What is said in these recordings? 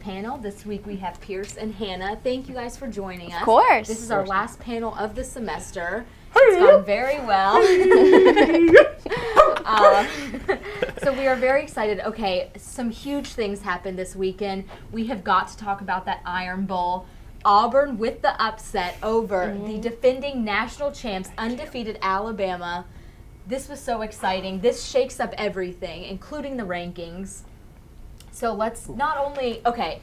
panel. This week we have Pierce and Hannah. Thank you guys for joining us. Of course. This is our last panel of the semester. It's gone very well. So we are very excited. Okay, some huge things happened this weekend. We have got to talk about that Iron Bowl. Auburn with the upset over the defending national champs, undefeated Alabama. This was so exciting. This shakes up everything, including the rankings. So let's not only, okay,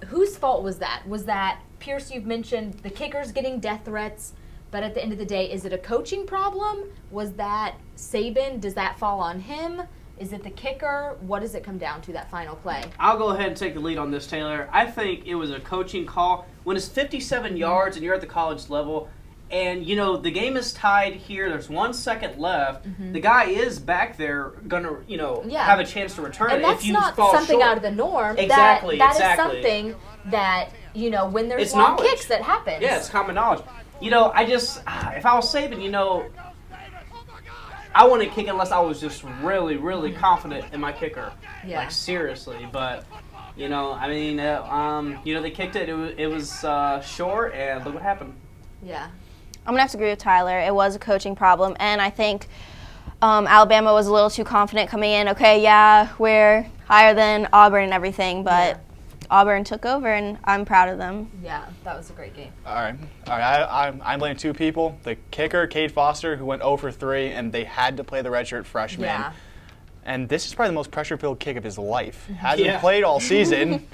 whose fault was that? Was that, Pierce, you've mentioned the kickers getting death threats, but at the end of the day, is it a coaching problem? Was that Saban? Does that fall on him? Is it the kicker? What does it come down to, that final play? I'll go ahead and take the lead on this, Taylor. I think it was a coaching call. When it's 57 yards and you're at the college level, and, you know, the game is tied here. There's 1 second left. The guy is back there going to, you know, have a chance to return and it if you fall short. That's not something out of the norm. Exactly, That is something that, you know, when there's long kicks that happens. Yeah, it's common knowledge. You know, I just, if I was Saban, you know, I wouldn't kick unless I was just really, really confident in my kicker. Yeah. Like, seriously. But, you know, I mean, you know, they kicked it. It was short, and look what happened. Yeah. I'm going to have to agree with Tyler. It was a coaching problem, and I think Alabama was a little too confident coming in. Okay, yeah, we're higher than Auburn and everything, but Auburn took over, and I'm proud of them. Yeah, that was a great game. All right. I'm blaming two people. The kicker, Cade Foster, who went 0 for 3, and they had to play the redshirt freshman. Yeah. And this is probably the most pressure-filled kick of his life. Hasn't played all season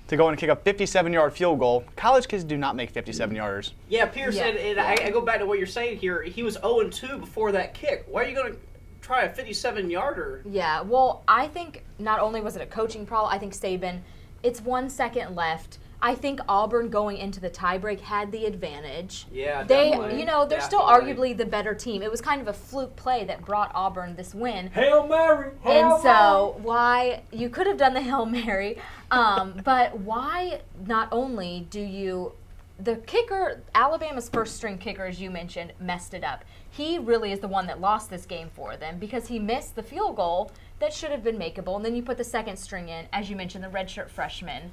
to go and kick a 57-yard field goal. College kids do not make 57-yarders. Yeah, Pierce said, and I go back to what you're saying here, he was 0-2 before that kick. Why are you going to try a 57-yarder? Yeah, well, I think not only was it a coaching problem, I think Saban, it's 1 second left. I think Auburn going into the tiebreak had the advantage. Yeah, they, definitely. you know, they're still arguably the better team. It was kind of a fluke play that brought Auburn this win. Hail Mary! And so why you could have done the Hail Mary, but why not only do you, the kicker, Alabama's first string kicker, as you mentioned, messed it up. He really is the one that lost this game for them because he missed the field goal that should have been makeable. And then you put the second string in, as you mentioned, the redshirt freshman.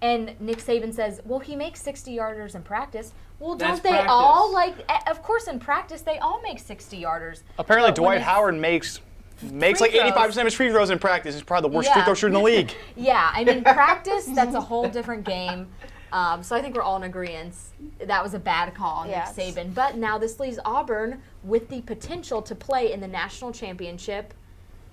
And Nick Saban says, well, he makes 60-yarders in practice. Well, don't they all? Like, of course, in practice, they all make 60-yarders. Apparently, Dwight Howard makes like 85% of his free throws in practice. He's probably the worst free throw shooter in the league. Yeah, I mean, practice, that's a whole different game. So I think we're all in agreement. That was a bad call on Nick Saban. But now this leaves Auburn with the potential to play in the national championship.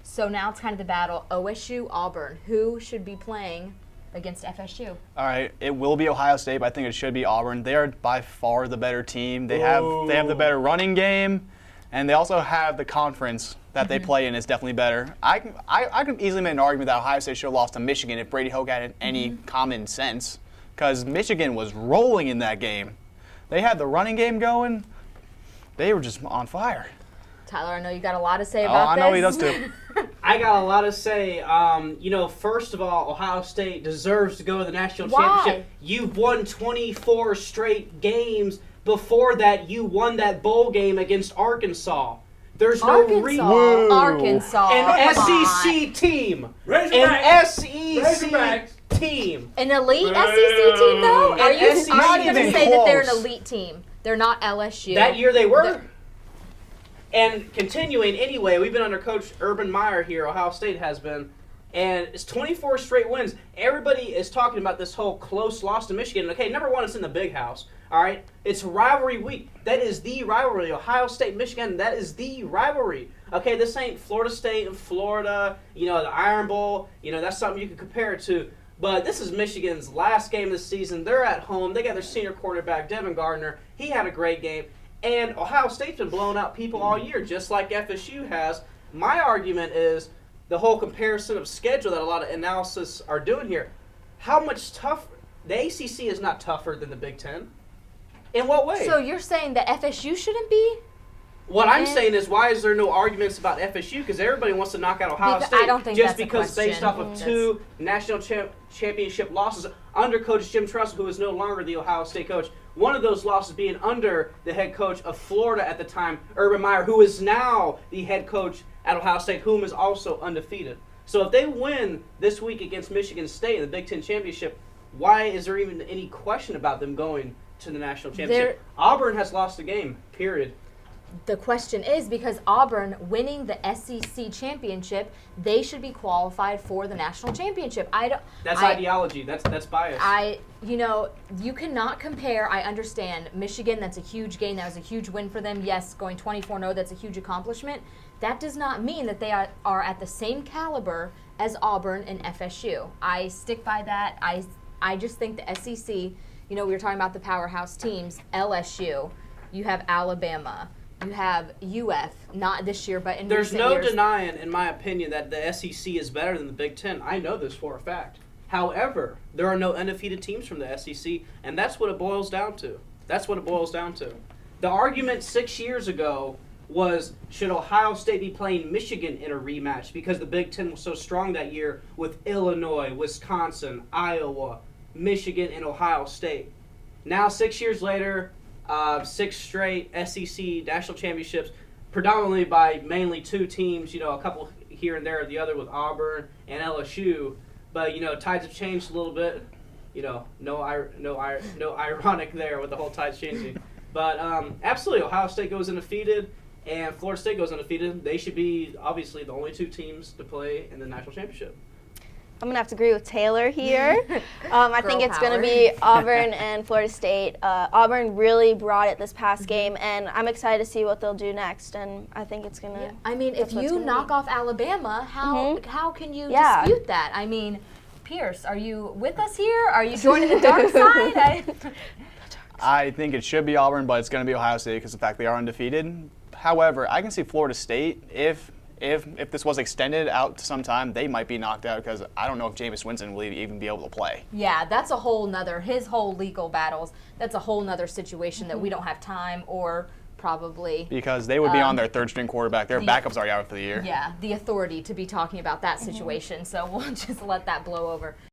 So now it's kind of the battle, OSU, Auburn. Who should be playing against FSU? All right, it will be Ohio State, but I think it should be Auburn. They are by far the better team. They have the better running game, and they also have the conference that they play in is definitely better. I can easily make an argument that Ohio State should have lost to Michigan if Brady Hoke had any common sense, because Michigan was rolling in that game. They had the running game going. They were just on fire. Tyler, I know you got a lot to say about this. I know he does too. I got a lot to say. You know, first of all, Ohio State deserves to go to the national championship. You've won 24 straight games. Before that, you won that bowl game against Arkansas. There's no reason. Arkansas. An SEC team. An SEC team. An elite SEC team, though? Are you going to say that they're an elite team? They're not LSU. That year they were. And continuing, anyway, we've been under Coach Urban Meyer here, Ohio State has been, and it's 24 straight wins. Everybody is talking about this whole close loss to Michigan. Okay, number one, it's in the big house, all right? It's rivalry week. That is the rivalry. Ohio State, Michigan, that is the rivalry. Okay, this ain't Florida State and Florida, you know, the Iron Bowl. You know, that's something you can compare it to. But this is Michigan's last game of the season. They're at home. They got their senior quarterback, Devin Gardner. He had a great game. And Ohio State's been blowing out people all year, just like FSU has. My argument is the whole comparison of schedule that a lot of analysis are doing here. How much tougher? The ACC is not tougher than the Big Ten. In what way? So you're saying that FSU shouldn't be? What I'm saying is, why is there no arguments about FSU? Because everybody wants to knock out Ohio State. I don't think just that's a because question. based off of two national championship losses under Coach Jim Tressel, who is no longer the Ohio State coach. One of those losses being under the head coach of Florida at the time, Urban Meyer, who is now the head coach at Ohio State, whom is also undefeated. So if they win this week against Michigan State in the Big Ten Championship, why is there even any question about them going to the national championship? Auburn has lost a game, period. The question is because Auburn winning the SEC championship, they should be qualified for the national championship. That's ideology. That's bias. You cannot compare. I understand Michigan. That's a huge game. That was a huge win for them. Yes, going 24-0. That's a huge accomplishment. That does not mean that they are at the same caliber as Auburn and FSU. I stick by that. I just think the SEC. We were talking about the powerhouse teams. LSU. You have Alabama. You have UF, not this year, but in There's recent no years. denying, in my opinion, that the SEC is better than the Big Ten. I know this for a fact. However, there are no undefeated teams from the SEC, and that's what it boils down to. The argument 6 years ago was, should Ohio State be playing Michigan in a rematch because the Big Ten was so strong that year with Illinois, Wisconsin, Iowa, Michigan, and Ohio State. Now, 6 years later, 6 straight SEC national championships, predominantly by mainly 2 teams, a couple here and there, the other with Auburn and LSU. But, tides have changed a little bit. No ironic there with the whole tides changing. But absolutely, Ohio State goes undefeated and Florida State goes undefeated. They should be, obviously, the only 2 teams to play in the national championship. I'm going to have to agree with Taylor here. I think it's going to be Auburn and Florida State. Auburn really brought it this past game, and I'm excited to see what they'll do next, and I think it's going to if you knock off Alabama, how can you dispute that? I mean, Pierce, are you with us here? Are you joining the dark side? I think it should be Auburn, but it's going to be Ohio State because of the fact they are undefeated. However, I can see Florida State, if this was extended out to some time, they might be knocked out because I don't know if Jameis Winston will even be able to play. Yeah, that's a whole nother, his whole legal battles, that's a whole nother situation that we don't have time or probably. Because they would be on their 3rd-string quarterback. Their backups are out for the year. Yeah, the authority to be talking about that situation. So we'll just let that blow over.